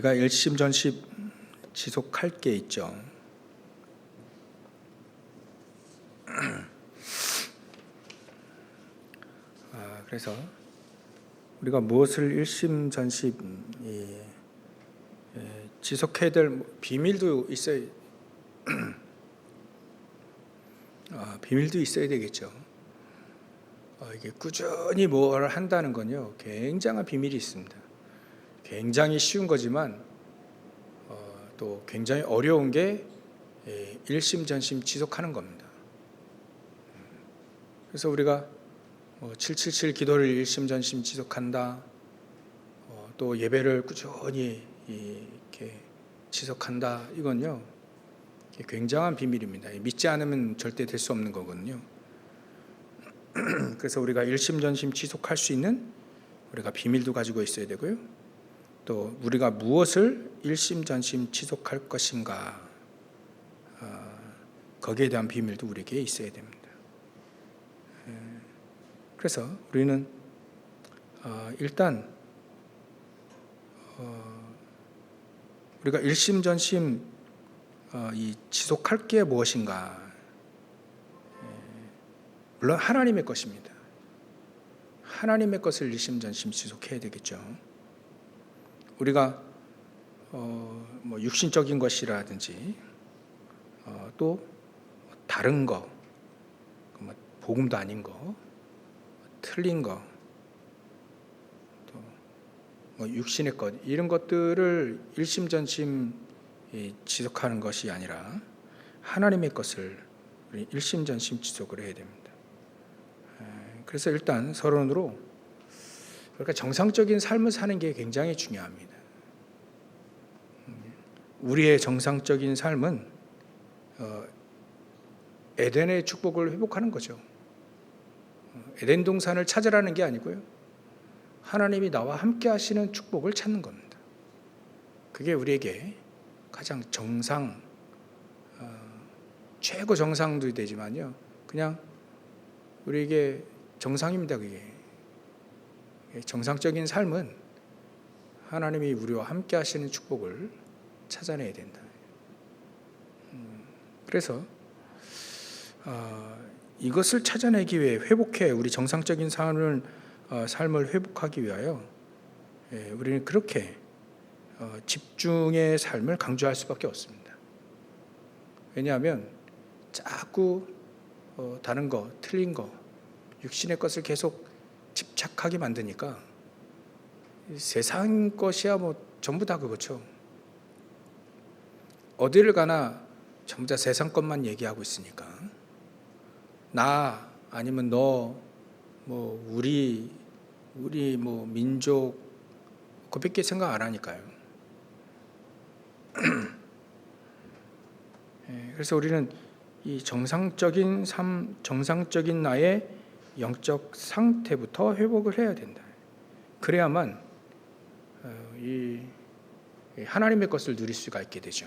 우리가 일심전심 지속할 게 있죠. 그래서 우리가 무엇을 일심전심 지속해야 될 비밀도 있어야 비밀도 있어야 되겠죠. 이게 꾸준히 뭘 한다는 건요, 굉장한 비밀이 있습니다. 굉장히 쉬운 거지만 또 굉장히 어려운 게 일심전심 지속하는 겁니다. 그래서 우리가 777 기도를 일심전심 지속한다, 또 예배를 꾸준히 이렇게 지속한다, 이건요 굉장한 비밀입니다. 믿지 않으면 절대 될 수 없는 거거든요. 그래서 우리가 일심전심 지속할 수 있는 우리가 비밀도 가지고 있어야 되고요, 또 우리가 무엇을 일심전심 지속할 것인가, 거기에 대한 비밀도 우리에게 있어야 됩니다. 그래서 우리는 일단 우리가 일심전심 이 지속할 게 무엇인가, 물론 하나님의 것입니다. 하나님의 것을 일심전심 지속해야 되겠죠. 우리가 육신적인 것이라든지 또 다른 거, 복음도 아닌 거, 틀린 거, 또 육신의 것, 이런 것들을 일심전심 지속하는 것이 아니라 하나님의 것을 우리 일심전심 지속을 해야 됩니다. 그래서 일단 서론으로, 그러니까 정상적인 삶을 사는 게 굉장히 중요합니다. 우리의 정상적인 삶은 에덴의 축복을 회복하는 거죠. 에덴 동산을 찾으라는 게 아니고요, 하나님이 나와 함께 하시는 축복을 찾는 겁니다. 그게 우리에게 가장 정상, 최고 정상도 되지만요, 그냥 우리에게 정상입니다. 그게 정상적인 삶은 하나님이 우리와 함께 하시는 축복을 찾아내야 된다. 그래서 이것을 찾아내기 위해, 우리 정상적인 삶을 회복하기 위하여 우리는 그렇게 집중의 삶을 강조할 수밖에 없습니다. 왜냐하면 자꾸 다른 거, 틀린 거, 육신의 것을 계속 집착하게 만드니까 세상 것이야 전부 다 그렇죠. 어디를 가나 전부 다 세상 것만 얘기하고 있으니까, 나 아니면 너, 우리 민족, 그밖에 생각 안 하니까요. 그래서 우리는 이 정상적인 삶, 정상적인 나의 영적 상태부터 회복을 해야 된다. 그래야만 이 하나님의 것을 누릴 수가 있게 되죠.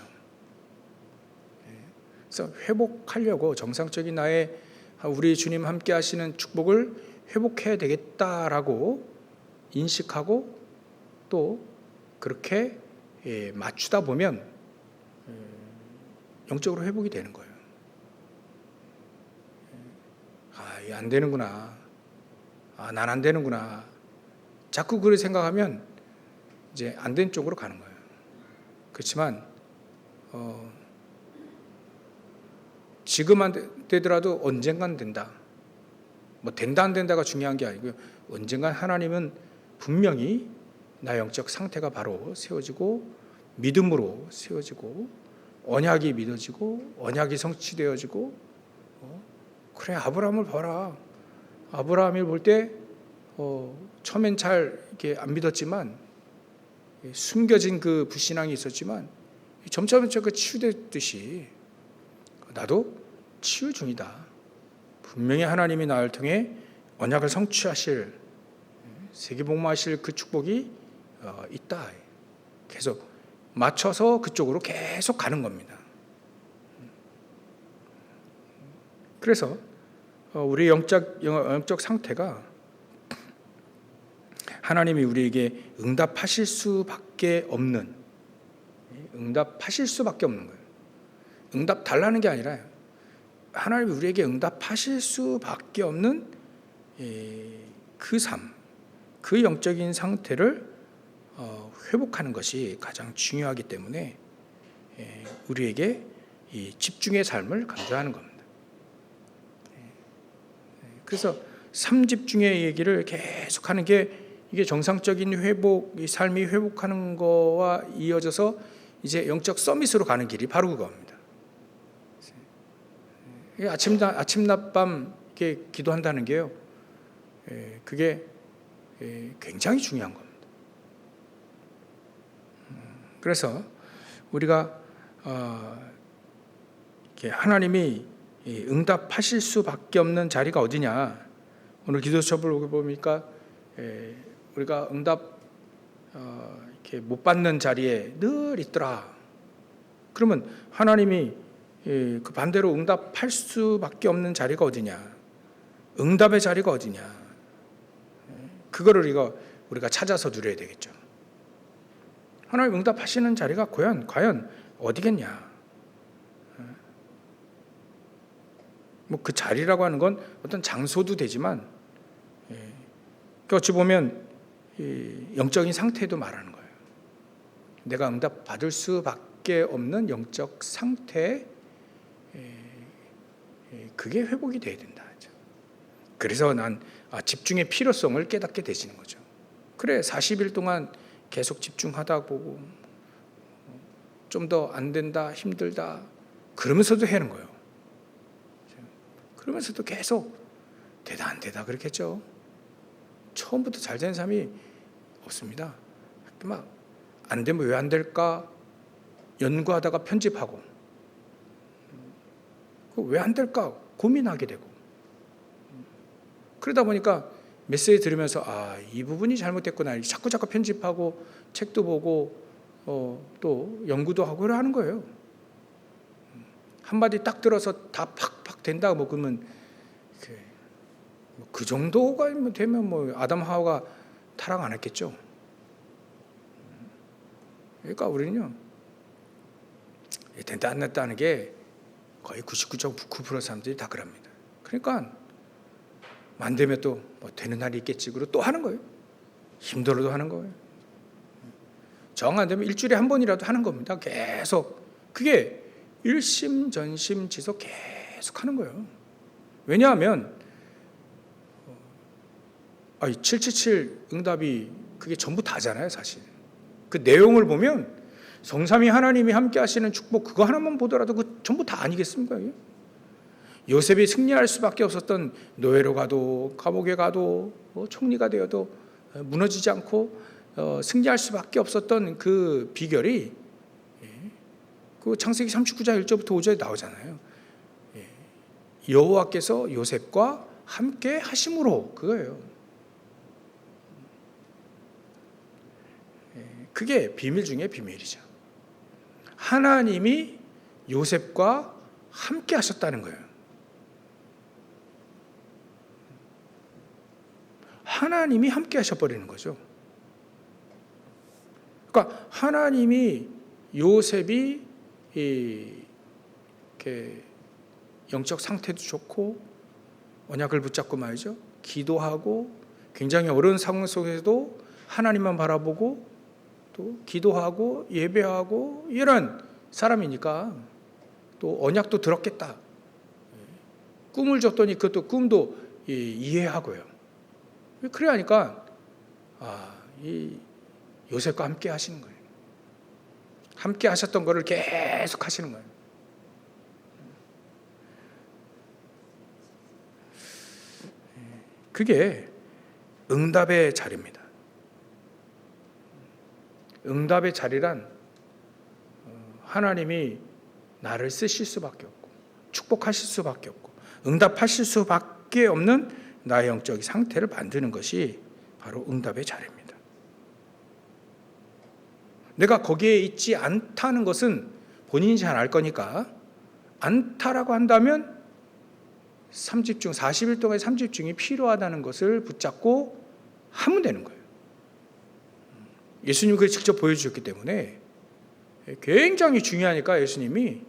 그래서 회복하려고 정상적인 나의 우리 주님 함께 하시는 축복을 회복해야 되겠다라고 인식하고 또 그렇게 맞추다 보면 영적으로 회복이 되는 거예요. 이게 안 되는구나, 난 안 되는구나, 자꾸 그렇게 생각하면 이제 안 된 쪽으로 가는 거예요. 그렇지만 지금 안 되더라도 언젠간 된다. 된다 안 된다가 중요한 게 아니고요, 언젠간 하나님은 분명히 나의 영적 상태가 바로 세워지고 믿음으로 세워지고 언약이 믿어지고 언약이 성취되어지고, 그래, 아브라함을 봐라. 아브라함이 볼 때 처음엔 잘 이렇게 안 믿었지만, 숨겨진 그 불신앙이 있었지만 점점 그 치유되듯이 나도 치유 중이다. 분명히 하나님이 나를 통해 언약을 성취하실, 세계복음하실 그 축복이 있다. 계속 맞춰서 그쪽으로 계속 가는 겁니다. 그래서 우리의 영적 상태가 하나님이 우리에게 응답하실 수밖에 없는 응답하실 수밖에 없는 거예요. 응답 달라는 게 아니라 하나님이 우리에게 응답하실 수밖에 없는 그 삶, 그 영적인 상태를 회복하는 것이 가장 중요하기 때문에 우리에게 이 집중의 삶을 강조하는 겁니다. 그래서 삶집중의 얘기를 계속하는 게 이게 정상적인 회복, 이 삶이 회복하는 거와 이어져서 이제 영적 서밋으로 가는 길이 바로 그겁니다. 아침 낮밤 이렇게 기도한다는 게요, 그게 굉장히 중요한 겁니다. 그래서 우리가 이렇게 하나님이 응답하실 수밖에 없는 자리가 어디냐? 오늘 기도처를 보니까 우리가 응답 이렇게 못 받는 자리에 늘 있더라. 그러면 하나님이 그 반대로 응답할 수밖에 없는 자리가 어디냐? 응답의 자리가 어디냐? 그거를 우리가 찾아서 누려야 되겠죠. 하나님 응답하시는 자리가 과연 어디겠냐? 뭐 그 자리라고 하는 건 어떤 장소도 되지만, 어찌 보면 영적인 상태도 말하는 거예요. 내가 응답 받을 수밖에 없는 영적 상태, 그게 회복이 돼야 된다. 그래서 난 집중의 필요성을 깨닫게 되시는 거죠. 그래, 40일 동안 계속 집중하다 보고 좀 더 안 된다, 힘들다, 그러면서도 하는 거예요. 그러면서도 계속 되다 안 되다 그렇겠죠. 처음부터 잘 되는 사람이 없습니다. 막 안 되면 왜 안 될까 연구하다가 편집하고, 왜 안 될까 고민하게 되고, 그러다 보니까 메시지 들으면서 이 부분이 잘못됐구나 자꾸 편집하고 책도 보고 또 연구도 하고 하는 거예요. 한마디 딱 들어서 다 팍팍 된다 뭐 그러면 그 정도가 되면 뭐 아담 하와가 타락 안 했겠죠. 그러니까 우리는요, 된다 안 됐다는 게 거의 99.9% 사람들이 다 그럽니다. 그러니까 안 되면 또 뭐 되는 날이 있겠지 그러고 또 하는 거예요. 힘들어도 하는 거예요. 정 안 되면 일주일에 한 번이라도 하는 겁니다. 계속 그게 일심전심지속 계속 하는 거예요. 왜냐하면 777 응답이 그게 전부 다잖아요. 사실 그 내용을 보면 성삼위 하나님이 함께 하시는 축복 그거 하나만 보더라도 그 전부 다 아니겠습니까? 요셉이 승리할 수밖에 없었던, 노예로 가도 감옥에 가도 총리가 되어도 무너지지 않고 승리할 수밖에 없었던 그 비결이 그 창세기 39장 1절부터 5절에 나오잖아요. 여호와께서 요셉과 함께 하심으로, 그거예요. 그게 비밀 중에 비밀이죠. 하나님이 요셉과 함께 하셨다는 거예요. 하나님이 함께 하셔버리는 거죠. 그러니까 하나님이 요셉이 이렇게 영적 상태도 좋고 언약을 붙잡고 말이죠, 기도하고 굉장히 어려운 상황 속에서도 하나님만 바라보고 또 기도하고 예배하고 이런 사람이니까 또 언약도 들었겠다. 꿈을 줬더니 그것도 꿈도 이해하고요. 그래 하니까 이 요셉과 함께 하시는 거예요. 함께 하셨던 거를 계속 하시는 거예요. 그게 응답의 자리입니다. 응답의 자리란 하나님이 나를 쓰실 수밖에 없고 축복하실 수밖에 없고 응답하실 수밖에 없는 나의 영적 상태를 만드는 것이 바로 응답의 자리입니다. 내가 거기에 있지 않다는 것은 본인이 잘 알 거니까, 않다라고 한다면 3집중 40일 동안의 3집중이 필요하다는 것을 붙잡고 하면 되는 거예요. 예수님이 그걸 직접 보여주셨기 때문에 굉장히 중요하니까 예수님이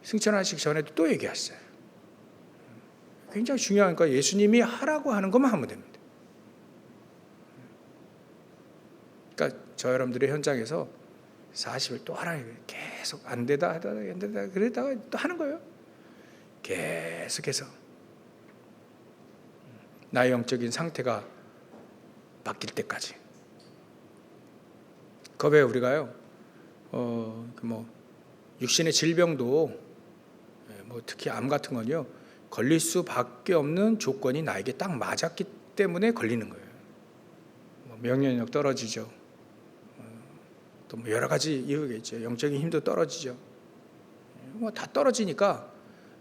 승천하시기 전에도 또 얘기하셨어요. 굉장히 중요하니까 예수님이 하라고 하는 것만 하면 됩니다. 그러니까 저 여러분들의 현장에서 40일 또 하라 계속 안 되다 그러다가 또 하는 거예요. 계속해서 나의 영적인 상태가 바뀔 때까지. 그왜 우리가요? 육신의 질병도 특히 암 같은 건요, 걸릴 수밖에 없는 조건이 나에게 딱 맞았기 때문에 걸리는 거예요. 면역력 떨어지죠. 또 여러 가지 이유가 있죠. 영적인 힘도 떨어지죠. 다 떨어지니까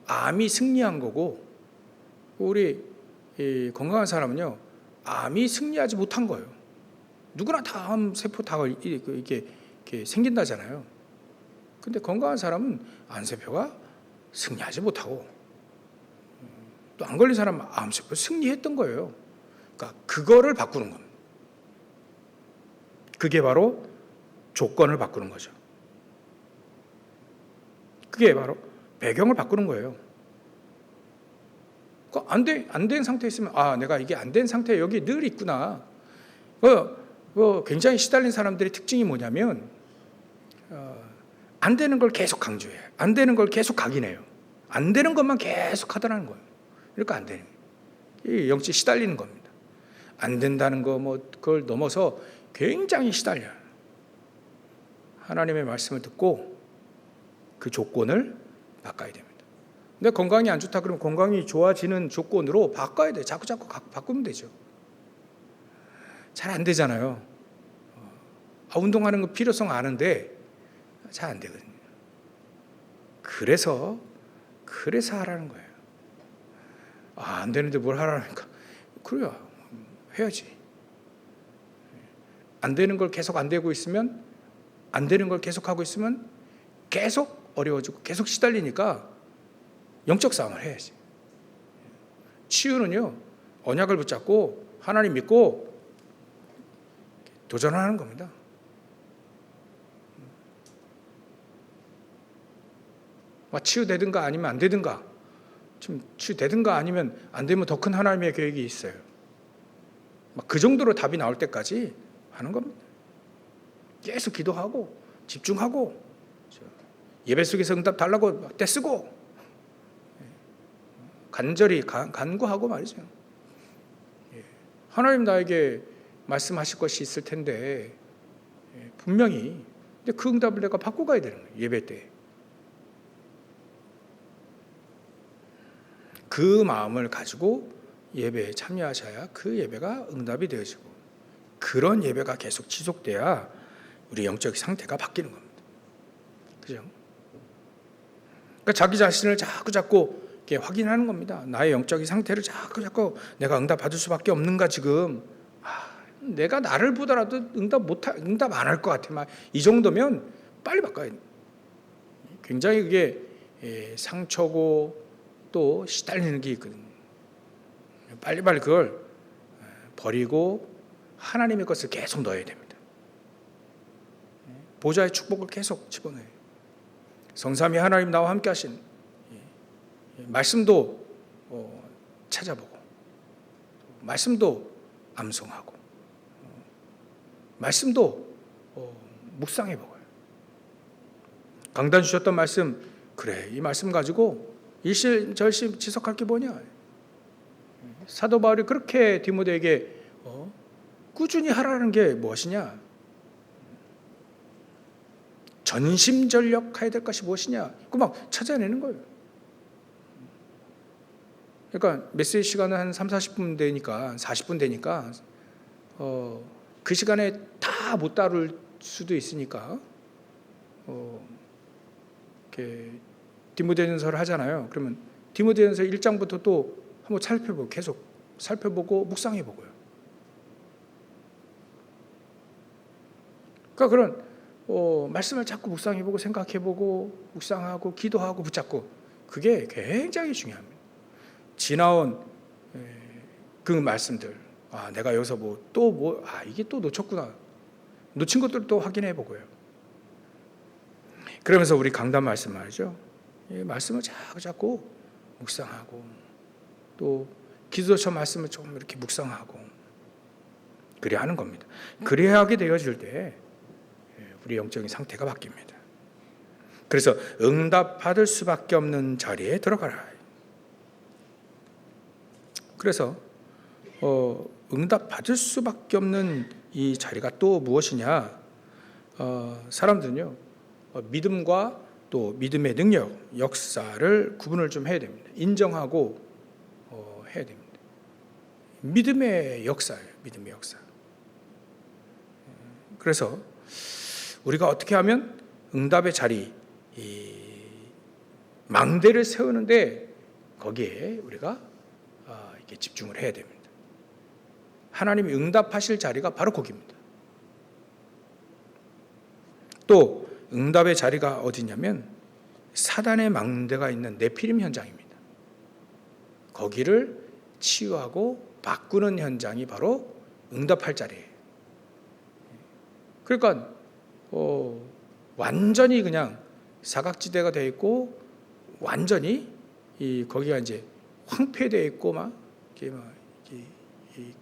암이 승리한 거고, 우리 건강한 사람은요, 암이 승리하지 못한 거예요. 누구나 다 암 세포 다 이렇게 생긴다잖아요. 근데 건강한 사람은 암세포가 승리하지 못하고, 또 안 걸린 사람은 암세포 승리했던 거예요. 그러니까 그거를 바꾸는 겁니다. 그게 바로 조건을 바꾸는 거죠. 그게 바로 배경을 바꾸는 거예요. 안 된 상태에 있으면, 내가 이게 안 된 상태에 여기 늘 있구나. 굉장히 시달린 사람들의 특징이 뭐냐면, 안 되는 걸 계속 강조해요. 안 되는 걸 계속 각인해요. 안 되는 것만 계속 하더라는 거예요. 그러니까 안 되는 거예요. 영적이 시달리는 겁니다. 안 된다는 거 그걸 넘어서 굉장히 시달려요. 하나님의 말씀을 듣고 그 조건을 바꿔야 됩니다. 근데 건강이 안 좋다 그러면 건강이 좋아지는 조건으로 바꿔야 돼요. 자꾸 바꾸면 되죠. 잘 안 되잖아요. 운동하는 거 필요성 아는데 잘 안 되거든요. 그래서 하라는 거예요. 안 되는데 뭘 하라니까. 그래요. 해야지. 안 되는 걸 계속 안 되고 있으면, 안 되는 걸 계속 하고 있으면 계속 어려워지고 계속 시달리니까 영적 싸움을 해야지. 치유는요, 언약을 붙잡고 하나님 믿고 도전하는 겁니다. 치유되든가 아니면 안 되든가, 좀 치유되든가 아니면 안 되면 더 큰 하나님의 계획이 있어요. 그 정도로 답이 나올 때까지 하는 겁니다. 계속 기도하고 집중하고 예배 속에서 응답 달라고 떼쓰고 간절히 간구하고 말이죠. 하나님 나에게 말씀하실 것이 있을 텐데 분명히, 근데 그 응답을 내가 받고 가야 되는 거예요. 예배 때. 그 마음을 가지고 예배에 참여하셔야 그 예배가 응답이 되어지고, 그런 예배가 계속 지속돼야 우리 영적 상태가 바뀌는 겁니다. 그죠? 그러니까 자기 자신을 자꾸 이렇게 확인하는 겁니다. 나의 영적인 상태를 자꾸 내가 응답 받을 수밖에 없는가 지금. 내가 나를 보더라도 응답 안 할 것 같아. 이 정도면 빨리 바꿔야 돼. 굉장히 그게 상처고 또 시달리는 게 있거든요. 빨리빨리 그걸 버리고 하나님의 것을 계속 넣어야 됩니다. 보좌의 축복을 계속 집어넣어요. 성삼위 하나님 나와 함께 하신 말씀도 찾아보고, 말씀도 암송하고, 말씀도 묵상해보고요. 강단 주셨던 말씀, 그래, 이 말씀 가지고 일실절실 지속할 게 뭐냐. 사도 바울이 그렇게 디모데에게 꾸준히 하라는 게 무엇이냐, 전심전력해야 될 것이 무엇이냐, 그 막 찾아내는 거예요. 그러니까 메시지 시간은 한 30-40분 되니까, 40분 되니까 그 시간에 다 못 다룰 수도 있으니까 이렇게 디모데전서를 하잖아요. 그러면 디모데전서 1장부터 또 한번 살펴보고, 계속 살펴보고 묵상해보고요. 그러니까 그런 말씀을 자꾸 묵상해보고 생각해보고 묵상하고 기도하고 붙잡고, 그게 굉장히 중요합니다. 지나온 그 말씀들, 내가 여기서 이게 또 놓쳤구나. 놓친 것들을 또 확인해보고요. 그러면서 우리 강단 말씀 말이죠. 이 말씀을 자꾸 묵상하고 또 기도처 말씀을 좀 이렇게 묵상하고 그래야 하는 겁니다. 그래야 하게 되어질 때 우리 영적인 상태가 바뀝니다. 그래서 응답받을 수밖에 없는 자리에 들어가라. 그래서 응답받을 수밖에 없는 이 자리가 또 무엇이냐? 사람들은요, 믿음과 또 믿음의 능력, 역사를 구분을 좀 해야 됩니다. 인정하고 해야 됩니다. 믿음의 역사예요. 믿음의 역사. 그래서 우리가 어떻게 하면 응답의 자리, 이 망대를 세우는데 거기에 우리가 이렇게 집중을 해야 됩니다. 하나님이 응답하실 자리가 바로 거기입니다. 또 응답의 자리가 어디냐면 사단의 망대가 있는 네피림 현장입니다. 거기를 치유하고 바꾸는 현장이 바로 응답할 자리예요. 그러니까 완전히 그냥 사각지대가 되어 있고 완전히 거기가 이제 황폐되어 있고 막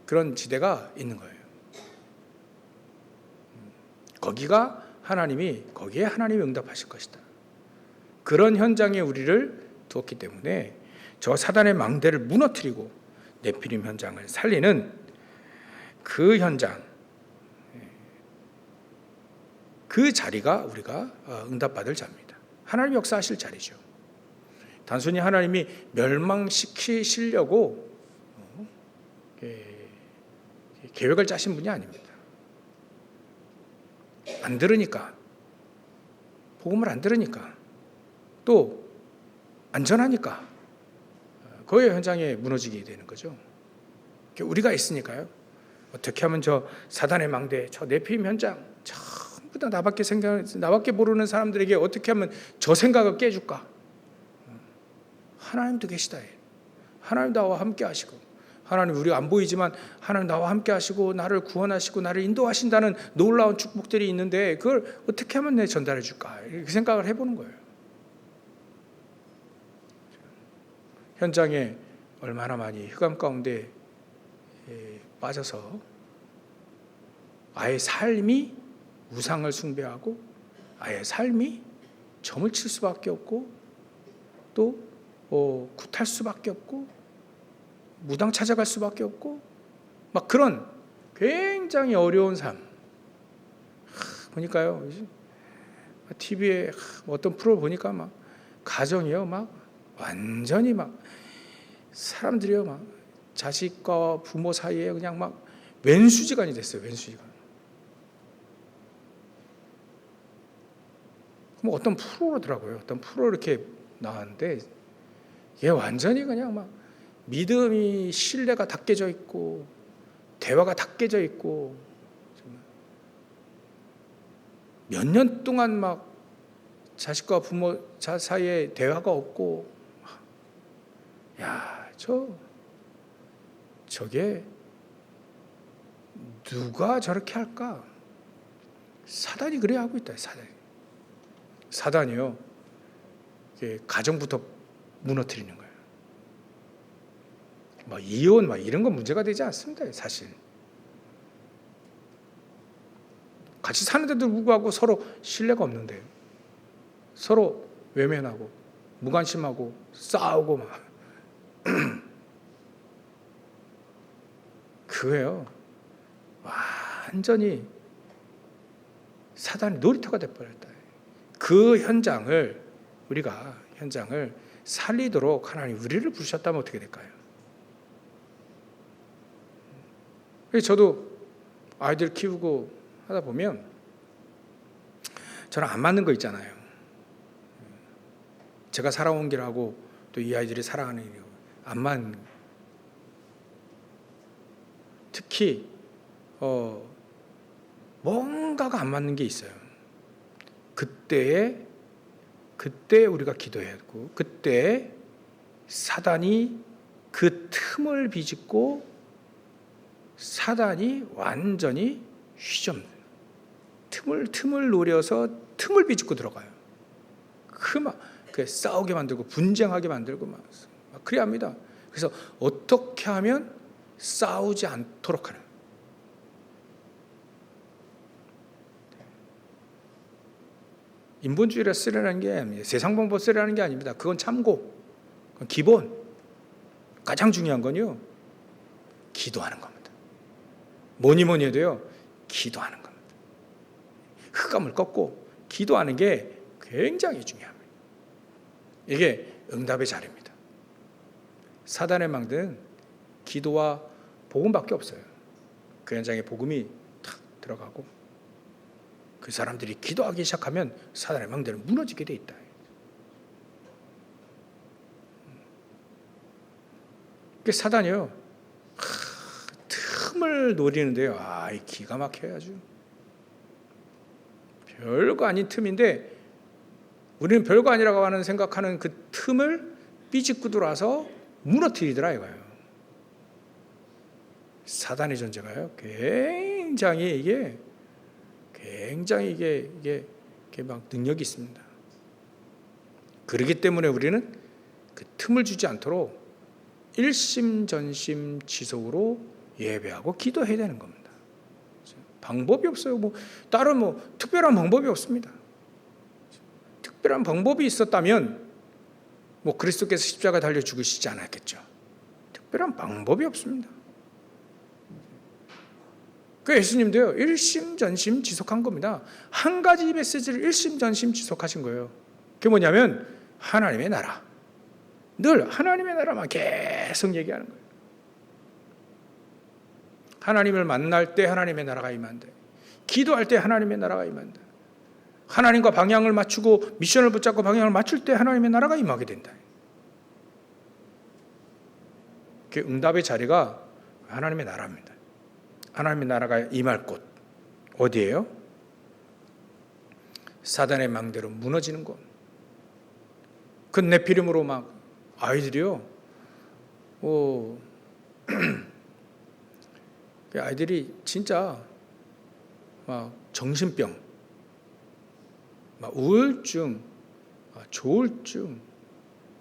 그런 지대가 있는 거예요. 거기에 하나님이 응답하실 것이다. 그런 현장에 우리를 두었기 때문에 저 사단의 망대를 무너뜨리고 네피림 현장을 살리는 그 현장, 그 자리가 우리가 응답받을 자입니다. 하나님 역사하실 자리죠. 단순히 하나님이 멸망시키시려고 계획을 짜신 분이 아닙니다. 안 들으니까, 복음을 안 들으니까, 또 안전하니까 거의 현장에 무너지게 되는 거죠. 우리가 있으니까요. 어떻게 하면 저 사단의 망대, 저 네피림 현장 전부 다 나밖에 모르는 사람들에게 어떻게 하면 저 생각을 깨줄까? 하나님도 계시다. 하나님 나와 함께 하시고, 하나님 우리가 안 보이지만 하나님 나와 함께 하시고 나를 구원하시고 나를 인도하신다는 놀라운 축복들이 있는데 그걸 어떻게 하면 내 전달해 줄까? 이렇게 생각을 해보는 거예요. 현장에 얼마나 많이 흑암 가운데 빠져서 아예 삶이 우상을 숭배하고 아예 삶이 점을 칠 수밖에 없고 또 굿할 수밖에 없고 무당 찾아갈 수밖에 없고 막 그런 굉장히 어려운 삶. 보니까요, TV에 어떤 프로 보니까 막 가정이요, 막 완전히 막 사람들이요, 막 자식과 부모 사이에 그냥 막 왼수지간이 됐어요, 왼수지간. 뭐 어떤 프로더라고요. 어떤 프로 이렇게 나왔는데 얘 완전히 그냥 막 믿음이 신뢰가 다 깨져 있고 대화가 다 깨져 있고 몇 년 동안 막 자식과 부모 사이에 대화가 없고 야, 저게 누가 저렇게 할까? 사단이 그래 하고 있다. 사단이요. 가정부터 무너뜨리는 거예요. 막 이혼 막 이런 건 문제가 되지 않습니다. 사실 같이 사는데도 불구하고 서로 신뢰가 없는데 서로 외면하고 무관심하고 싸우고 막 그거예요. 완전히 사단의 놀이터가 돼버렸다. 그 현장을 살리도록 하나님 우리를 부르셨다면 어떻게 될까요? 저도 아이들 키우고 하다 보면 저랑 안 맞는 거 있잖아요. 제가 살아온 길하고 또 이 아이들이 살아가는 길하고 안 맞는 거. 특히 뭔가가 안 맞는 게 있어요. 그때 우리가 기도해야 하고 그때 사단이 그 틈을 비집고 사단이 완전히 휘점 틈을 노려서 틈을 비집고 들어가요. 그 싸우게 만들고 분쟁하게 만들고 막 그래야 합니다. 그래서 어떻게 하면 싸우지 않도록 하는, 인본주의를 쓰려는 게 아닙니다. 세상 방법 쓰려는 게 아닙니다. 그건 참고, 그건 기본. 가장 중요한 건요, 기도하는 겁니다. 뭐니 해도요, 기도하는 겁니다. 흑암을 꺾고 기도하는 게 굉장히 중요합니다. 이게 응답의 자리입니다. 사단의 망대는 기도와 복음밖에 없어요. 그 현장에 복음이 탁 들어가고 그 사람들이 기도하기 시작하면 사단의 망대는 무너지게 돼 있다. 그 사단이요, 틈을 노리는데요, 이 기가 막혀요. 아주 별거 아닌 틈인데 우리는 별거 아니라고 하는 생각하는 그 틈을 삐집고 들어와서 무너뜨리더라 이거예요. 사단의 존재가요, 굉장히 이게 막 능력이 있습니다. 그렇기 때문에 우리는 그 틈을 주지 않도록 일심전심지속으로 예배하고 기도해야 되는 겁니다. 방법이 없어요. 다른 특별한 방법이 없습니다. 특별한 방법이 있었다면 그리스도께서 십자가 달려 죽으시지 않았겠죠. 특별한 방법이 없습니다. 그 예수님도요, 일심전심 지속한 겁니다. 한 가지 메시지를 일심전심 지속하신 거예요. 그게 뭐냐면 하나님의 나라. 늘 하나님의 나라만 계속 얘기하는 거예요. 하나님을 만날 때 하나님의 나라가 임한다. 기도할 때 하나님의 나라가 임한다. 하나님과 방향을 맞추고 미션을 붙잡고 방향을 맞출 때 하나님의 나라가 임하게 된다. 그 응답의 자리가 하나님의 나라입니다. 하나님의 나라가 임할 곳 어디예요? 사단의 망대로 무너지는 곳. 그 네피림으로 막 아이들이요, 아이들이 진짜 막 정신병, 막 우울증, 조울증,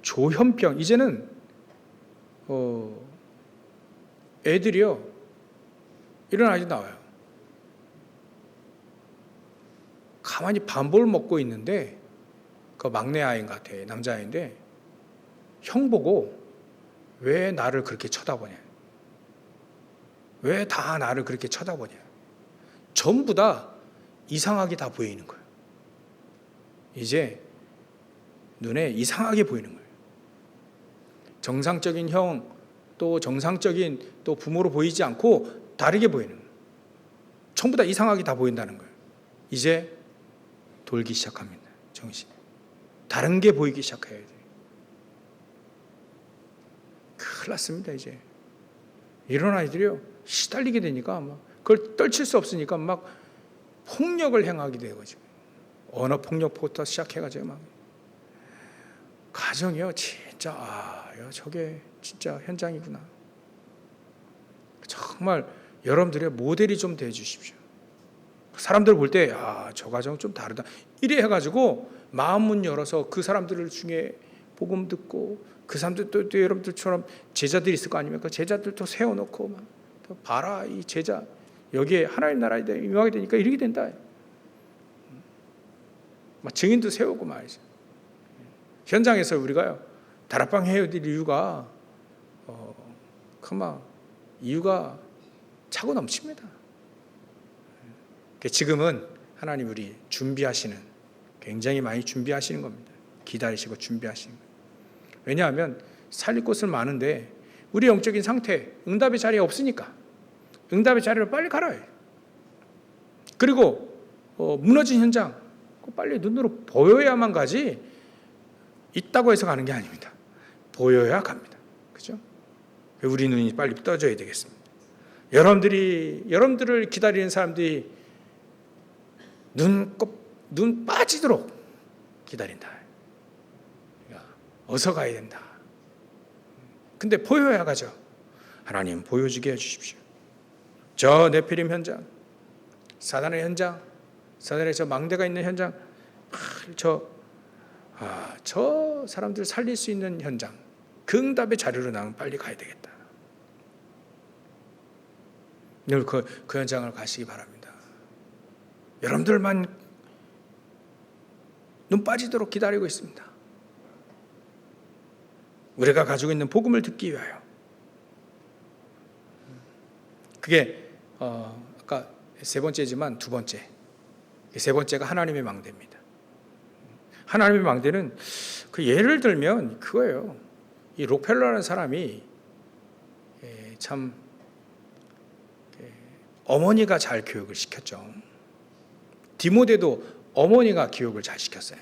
조현병, 이제는 애들이요, 이런 아이도 나와요. 가만히 밥을 먹고 있는데 그 막내 아이인 것 같아요. 남자아이인데 형 보고 왜 나를 그렇게 쳐다보냐, 왜 다 나를 그렇게 쳐다보냐, 전부 다 이상하게 다 보이는 거예요. 이제 눈에 이상하게 보이는 거예요. 정상적인 형, 또 정상적인 또 부모로 보이지 않고 다르게 보이는 거예요. 전부 다 이상하게 다 보인다는 거예요. 이제 돌기 시작합니다. 정신이 다른 게 보이기 시작해야 돼요. 큰일 났습니다. 이제 이런 아이들이요, 시달리게 되니까 막 그걸 떨칠 수 없으니까 막 폭력을 행하게 되어가지고, 언어 폭력부터 시작해가지고 막 가정이요, 진짜 저게 진짜 현장이구나. 정말 여러분들의 모델이 좀 돼 주십시오. 사람들 볼 때 저 가정은 좀 다르다 이래 해가지고 마음문 열어서 그 사람들 중에 복음 듣고, 그 사람들 또 여러분들처럼 제자들이 있을 거 아닙니까? 제자들도 세워놓고 막 봐라, 이 제자 여기에 하나님 나라에 임하게 되니까 이렇게 된다. 막 증인도 세우고 말이죠. 현장에서 우리가요, 다락방 해야 될 이유가 이유가 차고 넘칩니다. 지금은 하나님 우리 준비하시는, 굉장히 많이 준비하시는 겁니다. 기다리시고 준비하시는 거예요. 왜냐하면 살릴 곳은 많은데 우리 영적인 상태, 응답의 자리가 없으니까 응답의 자리로 빨리 가라. 그리고 무너진 현장 빨리 눈으로 보여야만 가지, 있다고 해서 가는 게 아닙니다. 보여야 갑니다. 그죠? 우리 눈이 빨리 떠져야 되겠습니다. 여러분들을 기다리는 사람들이 눈 빠지도록 기다린다. 그러니까 어서 가야 된다. 근데 보여야 가죠. 하나님 보여주게 해주십시오. 저 네피림 현장, 사단의 현장, 사단의 저 망대가 있는 현장, 저 사람들 살릴 수 있는 현장, 그 응답의 자리로 나는 빨리 가야 되겠다. 늘 그 현장을 가시기 바랍니다. 여러분들만 눈 빠지도록 기다리고 있습니다. 우리가 가지고 있는 복음을 듣기 위하여. 그게 아까 세 번째지만 두 번째. 세 번째가 하나님의 망대입니다. 하나님의 망대는 그 예를 들면 그거예요. 이 록펠러라는 사람이 참 어머니가 잘 교육을 시켰죠. 디모데도 어머니가 교육을 잘 시켰어요.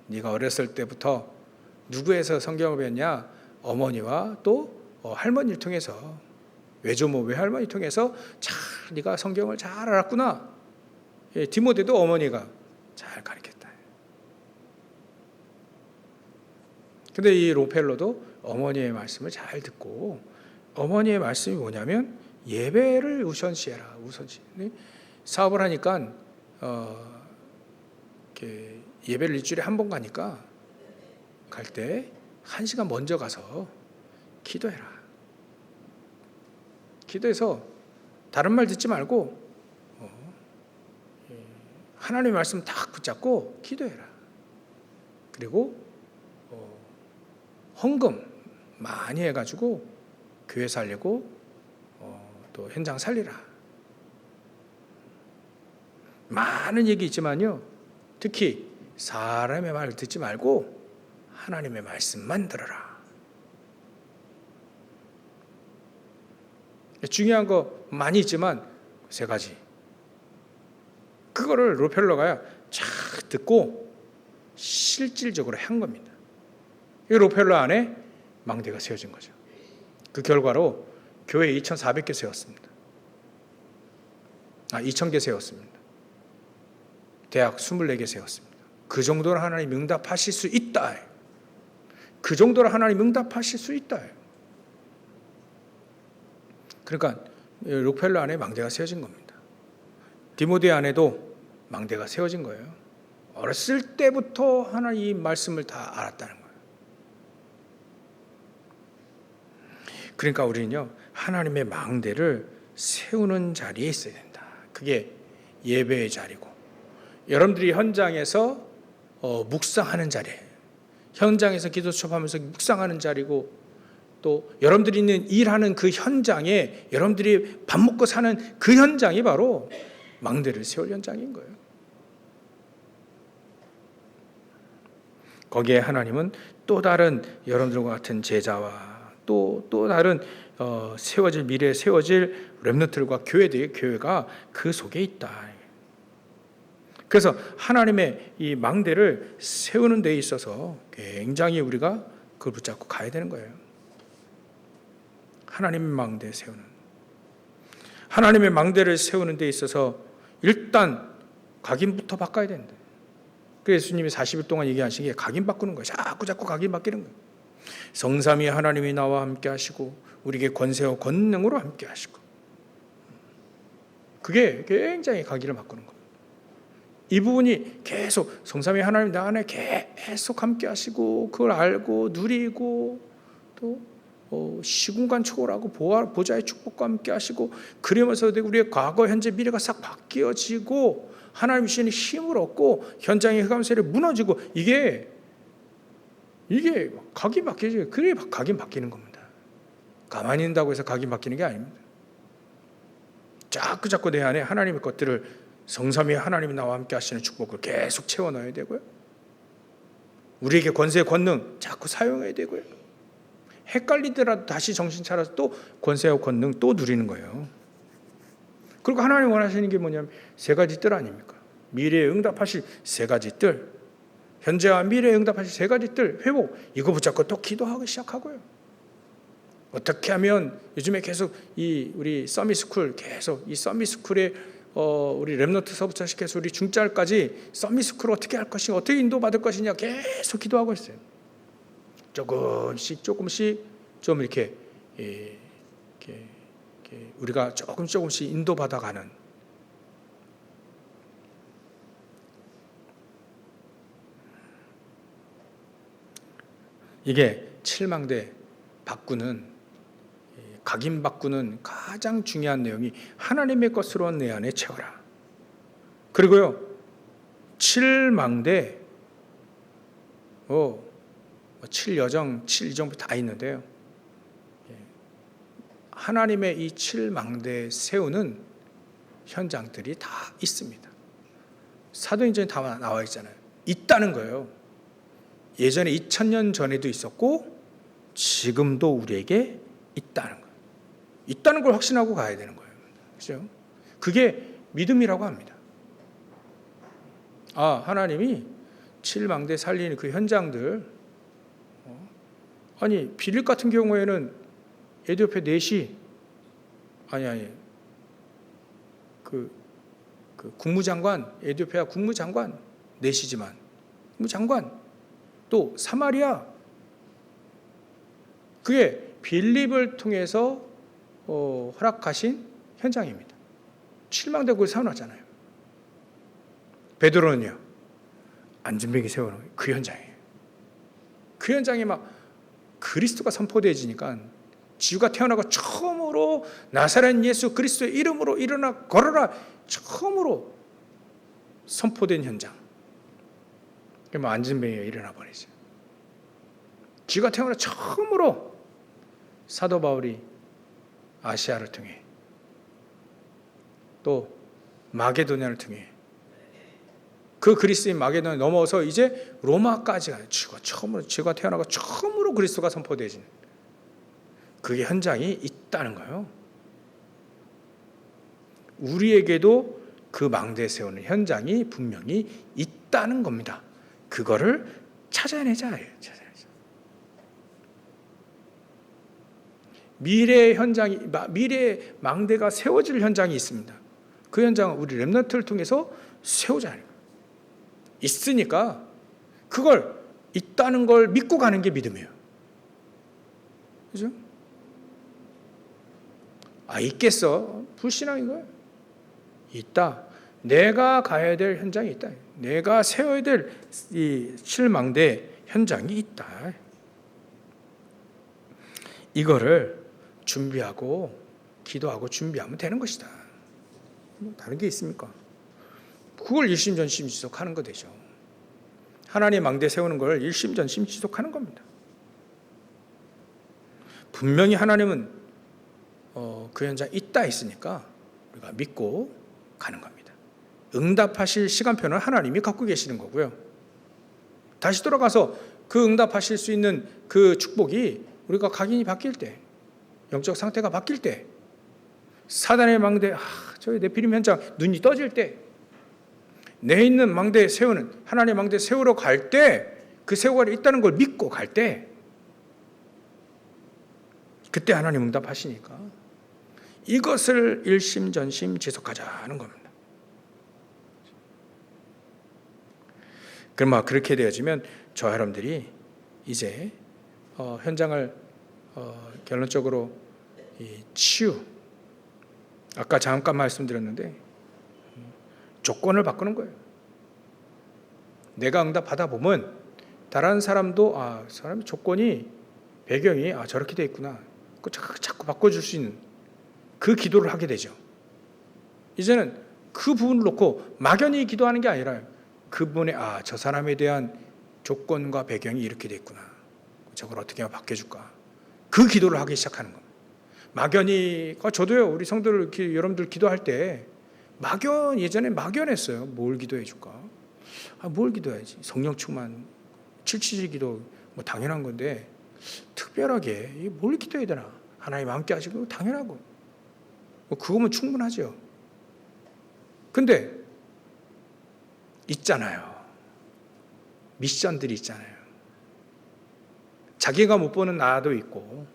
네가 어렸을 때부터 누구에서 성경을 배웠냐? 어머니와 또 할머니를 통해서, 외조모 외할머니 통해서 잘 네가 성경을 잘 알았구나. 디모데도 어머니가 잘 가르쳤다. 근데 이 록펠러도 어머니의 말씀을 잘 듣고, 어머니의 말씀이 뭐냐면 예배를 우선시해라. 사업을 하니까 예배를 일주일에 한 번 가니까 갈 때 1시간 먼저 가서 기도해라. 기도해서 다른 말 듣지 말고 하나님의 말씀 딱 붙잡고 기도해라. 그리고 헌금 많이 해가지고 교회 살리고 또 현장 살리라. 많은 얘기 있지만요, 특히 사람의 말을 듣지 말고 하나님의 말씀만 들어라. 중요한 거 많이 있지만 세 가지. 그거를 록펠러가 쫙 듣고 실질적으로 한 겁니다. 이 록펠러 안에 망대가 세워진 거죠. 그 결과로 교회 2,400개 세웠습니다. 2,000개 세웠습니다. 대학 24개 세웠습니다. 그 정도로 하나님 응답하실 수 있다. 그 정도로 하나님 응답하실 수 있다. 그러니까 록펠러 안에 망대가 세워진 겁니다. 디모데 안에도 망대가 세워진 거예요. 어렸을 때부터 하나님 이 말씀을 다 알았다는 거예요. 그러니까 우리는요, 하나님의 망대를 세우는 자리에 있어야 된다. 그게 예배의 자리고, 여러분들이 현장에서 묵상하는 자리예요. 현장에서 기도 수업하면서 묵상하는 자리고, 또 여러분들이 있는 일하는 그 현장에, 여러분들이 밥 먹고 사는 그 현장이 바로 망대를 세울 현장인 거예요. 거기에 하나님은 또 다른 여러분들과 같은 제자와 또 다른 세워질, 미래에 세워질 렘넌트들과 교회가 그 속에 있다. 그래서 하나님의 이 망대를 세우는 데 있어서 굉장히 우리가 그걸 붙잡고 가야 되는 거예요. 하나님의 망대 세우는, 하나님의 망대를 세우는 데 있어서 일단 각인부터 바꿔야 된다. 그래서 예수님이 40일 동안 얘기하신 게 각인 바꾸는 거예요. 자꾸 각인 바뀌는 거예요. 성삼위 하나님이 나와 함께 하시고 우리에게 권세와 권능으로 함께 하시고, 그게 굉장히 각인을 바꾸는 겁니다. 이 부분이 계속 성삼위 하나님 나 안에 계속 함께 하시고, 그걸 알고 누리고, 또 시공간 초월하고 보좌의 축복과 함께 하시고, 그러면서 우리의 과거 현재 미래가 싹 바뀌어지고 하나님 주시는 힘을 얻고 현장의 흑암세력이 무너지고, 이게 각인 바뀌죠. 그게 각인 바뀌는 겁니다. 가만히 있는다고 해서 각인 바뀌는 게 아닙니다. 자꾸 내 안에 하나님의 것들을, 성삼위 하나님이 나와 함께 하시는 축복을 계속 채워 넣어야 되고요. 우리에게 권세 권능 자꾸 사용해야 되고요. 헷갈리더라도 다시 정신 차려서 또 권세와 권능 또 누리는 거예요. 그리고 하나님 원하시는 게 뭐냐면 세 가지 뜰 아닙니까? 미래에 응답하실 세 가지 뜰, 현재와 미래에 응답하실 세 가지 뜰, 회복, 이거 붙잡고 또 기도하기 시작하고요. 어떻게 하면 요즘에 계속 우리 서밋스쿨, 계속 이 서밋스쿨에 우리 렘넌트서부터 시켜서 우리 중짜까지 서밋스쿨 어떻게 할 것이냐, 어떻게 인도받을 것이냐 계속 기도하고 있어요. 조금씩 좀 이렇게 우리가 조금씩 인도받아가는, 이게 칠망대 바꾸는, 각인 바꾸는 가장 중요한 내용이 하나님의 것으로 내 안에 채워라. 그리고요, 칠망대, 칠여정, 칠이정부 다 있는데요, 하나님의 이 칠망대 세우는 현장들이 다 있습니다. 사도행전에 다 나와 있잖아요. 있다는 거예요. 예전에 2000년 전에도 있었고 지금도 우리에게 있다는 거예요. 있다는 걸 확신하고 가야 되는 거예요. 그렇죠? 그게 믿음이라고 합니다. 하나님이 칠망대 살리는 그 현장들, 아니 빌립 같은 경우에는 에디오페 넷이 그 국무장관, 에디오페아 국무장관 넷이지만 국무장관, 또 사마리아, 그게 빌립을 통해서 허락하신 현장입니다. 칠망대 그걸 세워놨잖아요. 베드로는요, 안진뱅이 세워놓은 그 현장이에요. 그 현장에 막 그리스도가 선포되어지니까 지구가 태어나고 처음으로 나사렛 예수 그리스도의 이름으로 일어나 걸어라, 처음으로 선포된 현장. 그러면 안진뱅이가 일어나 버리죠. 지구가 태어나 처음으로 사도 바울이 아시아를 통해, 또 마게도냐를 통해, 그 그리스인 마게도냐 넘어서 이제 로마까지 가요. 지구가 태어나고 처음으로 그리스도가 선포되어지는 그게 현장이 있다는 거예요. 우리에게도 그 망대 세우는 현장이 분명히 있다는 겁니다. 그거를 찾아내자. 미래의 현장이, 미래의 망대가 세워질 현장이 있습니다. 그 현장은 우리 렘넌트를 통해서 세우자는 거예요. 있으니까 그걸 있다는 걸 믿고 가는 게 믿음이에요. 그죠? 있겠어? 불신앙인 거예요. 있다. 내가 가야 될 현장이 있다. 내가 세워야 될 이 칠망대 현장이 있다. 이거를 준비하고 기도하고 준비하면 되는 것이다. 다른 게 있습니까? 그걸 일심전심 지속하는 거 되죠. 하나님의 망대 세우는 걸 일심전심 지속하는 겁니다. 분명히 하나님은 그 현장 있다 했으니까 우리가 믿고 가는 겁니다. 응답하실 시간표는 하나님이 갖고 계시는 거고요. 다시 돌아가서 그 응답하실 수 있는 그 축복이 우리가 각인이 바뀔 때, 영적 상태가 바뀔 때, 사단의 망대, 저희 네피림 현장 눈이 떠질 때, 내 있는 망대 세우는, 하나님의 망대 세우러 갈 때, 그 세우가 있다는 걸 믿고 갈 때, 그때 하나님 응답하시니까 이것을 일심전심 지속하자는 겁니다. 그럼 그렇게 되어지면 저와 여러분들이 이제 현장을 결론적으로 치유, 아까 잠깐 말씀드렸는데 조건을 바꾸는 거예요. 내가 응답 받아보면 다른 사람도 사람의 조건이, 배경이 저렇게 돼 있구나, 자꾸 바꿔줄 수 있는 그 기도를 하게 되죠. 이제는 그 부분을 놓고 막연히 기도하는 게 아니라 그분의 저 사람에 대한 조건과 배경이 이렇게 돼 있구나, 저걸 어떻게 하면 바뀌어줄까, 그 기도를 하기 시작하는 겁니다. 막연히, 저도요, 우리 성도들, 여러분들 기도할 때 예전에 막연했어요. 뭘 기도해 줄까? 뭘 기도해야지? 성령 충만, 칠치지 기도 당연한 건데, 특별하게 뭘 기도해야 되나? 하나님 함께 하시고 당연하고 그거면 충분하죠. 근데 있잖아요, 미션들이 있잖아요. 자기가 못 보는 나도 있고,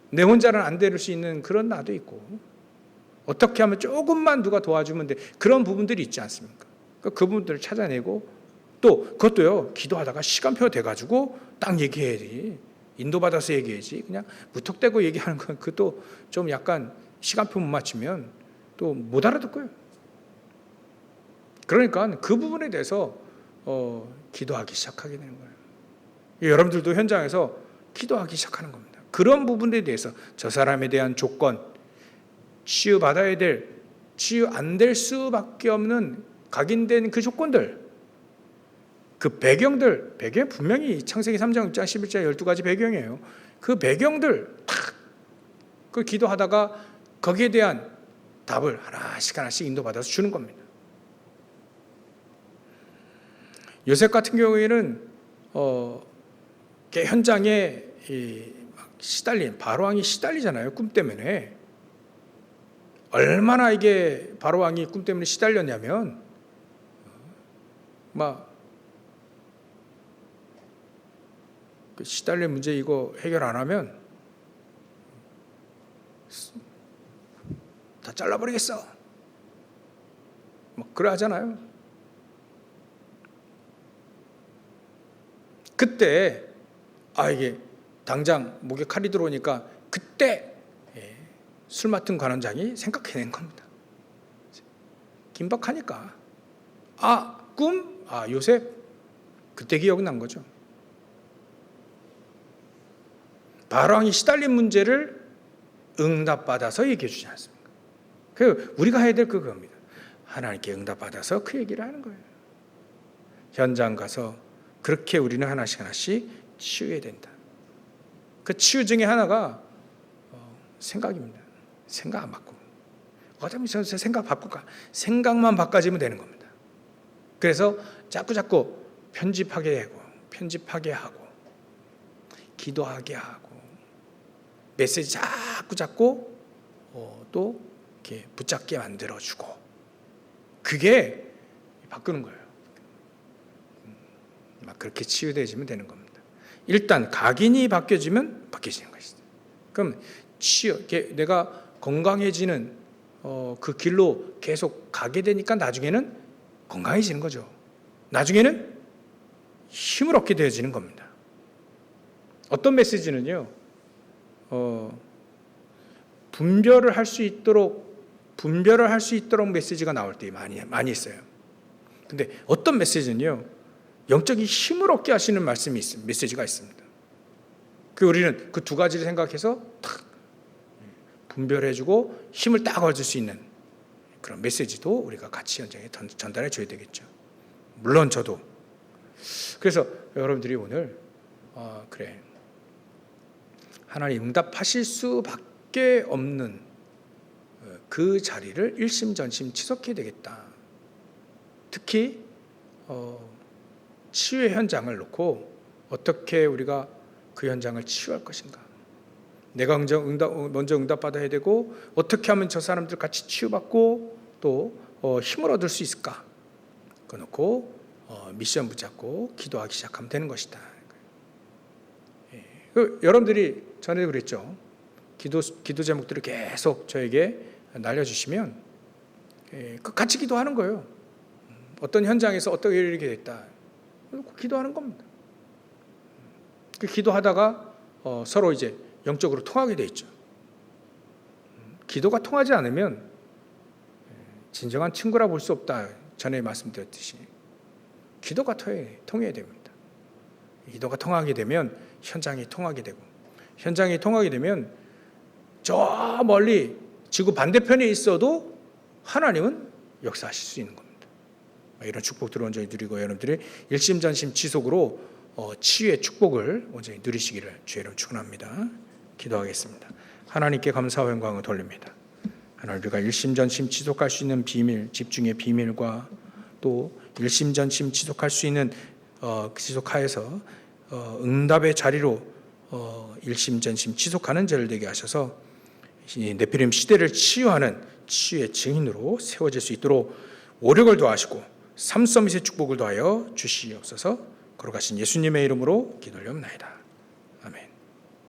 내 혼자는 안 될 수 있는 그런 나도 있고, 어떻게 하면 조금만 누가 도와주면 돼, 그런 부분들이 있지 않습니까? 그 부분들을 찾아내고, 또 그것도요, 기도하다가 시간표 돼가지고 딱 얘기해야지, 인도받아서 얘기해야지, 그냥 무턱대고 얘기하는 건 그것도 좀 약간 시간표 못 맞추면 또 못 알아듣고요. 그러니까 그 부분에 대해서 기도하기 시작하게 되는 거예요. 여러분들도 현장에서 기도하기 시작하는 겁니다. 그런 부분에 대해서 저 사람에 대한 조건, 치유받아야 될, 치유 안 될 수밖에 없는 각인된 그 조건들, 그 배경 분명히 창세기 3장 6장 11장 12가지 배경이에요. 그 배경들 그 기도하다가 거기에 대한 답을 하나씩 인도받아서 주는 겁니다. 요셉 같은 경우에는 현장에 시달린 바로왕이 시달리잖아요. 꿈 때문에. 얼마나 이게 바로왕이 꿈 때문에 시달렸냐면 그 시달린 문제 이거 해결 안 하면 다 잘라버리겠어. 그래 하잖아요. 그때 이게 당장 목에 칼이 들어오니까 그때 술 맡은 관원장이 생각해낸 겁니다. 긴박하니까 꿈? 요셉? 그때 기억난 거죠. 바로왕이 시달린 문제를 응답받아서 얘기해 주지 않습니까? 우리가 해야 될 그겁니다. 하나님께 응답받아서 그 얘기를 하는 거예요. 현장 가서 그렇게 우리는 하나씩 치유해야 된다. 그 치유 중에 하나가 생각입니다. 생각 안 바꾸고. 어쩌면 생각 바꿀까? 생각만 바꿔지면 되는 겁니다. 그래서 자꾸 편집하게 하고 기도하게 하고 메시지 자꾸 또 이렇게 붙잡게 만들어주고 그게 바꾸는 거예요. 그렇게 치유되어지면 되는 겁니다. 일단 각인이 바뀌어지면 바뀌어지는 것이다. 그럼 내가 건강해지는 그 길로 계속 가게 되니까 나중에는 건강해지는 거죠. 나중에는 힘을 얻게 되어지는 겁니다. 어떤 메시지는요, 분별을 할 수 있도록 메시지가 나올 때 많이 있어요. 근데 어떤 메시지는요, 영적인 힘을 얻게 하시는 메시지가 있습니다. 우리는 그 두 가지를 생각해서 탁 분별해주고 힘을 딱 얻을 수 있는 그런 메시지도 우리가 같이 현장에 전달해 줘야 되겠죠. 물론 저도. 그래서 여러분들이 오늘 그래 하나님 응답하실 수밖에 없는 그 자리를 일심전심 지속해야 되겠다. 특히 치유의 현장을 놓고 어떻게 우리가 그 현장을 치유할 것인가. 내가 먼저 응답받아야 되고 어떻게 하면 저 사람들 같이 치유받고 또 힘을 얻을 수 있을까. 그거 놓고 미션 붙잡고 기도하기 시작하면 되는 것이다. 여러분들이 전에 그랬죠. 기도 제목들을 계속 저에게 날려주시면 같이 기도하는 거예요. 어떤 현장에서 어떻게 이렇게 됐다. 기도하는 겁니다. 기도하다가 서로 이제 영적으로 통하게 돼 있죠. 기도가 통하지 않으면 진정한 친구라 볼 수 없다. 전에 말씀드렸듯이 기도가 통해야 됩니다. 기도가 통하게 되면 현장이 통하게 되고 현장이 통하게 되면 저 멀리 지구 반대편에 있어도 하나님은 역사하실 수 있는 겁니다. 이런 축복들을 온전히 누리고 여러분들이 일심전심 지속으로 치유의 축복을 온전히 누리시기를 주의 이름으로 축원합니다. 기도하겠습니다. 하나님께 감사와 영광을 돌립니다. 하나님, 우리가 일심전심 지속할 수 있는 비밀, 집중의 비밀과 또 일심전심 지속할 수 있는 지속하여서 응답의 자리로 일심전심 지속하는 자를 되게 하셔서 네피림 시대를 치유하는 치유의 증인으로 세워질 수 있도록 오력을 더하시고 삼서밋의 축복을 더하여 주시옵소서. 걸어가신 예수님의 이름으로 기도를 올려옵나이다.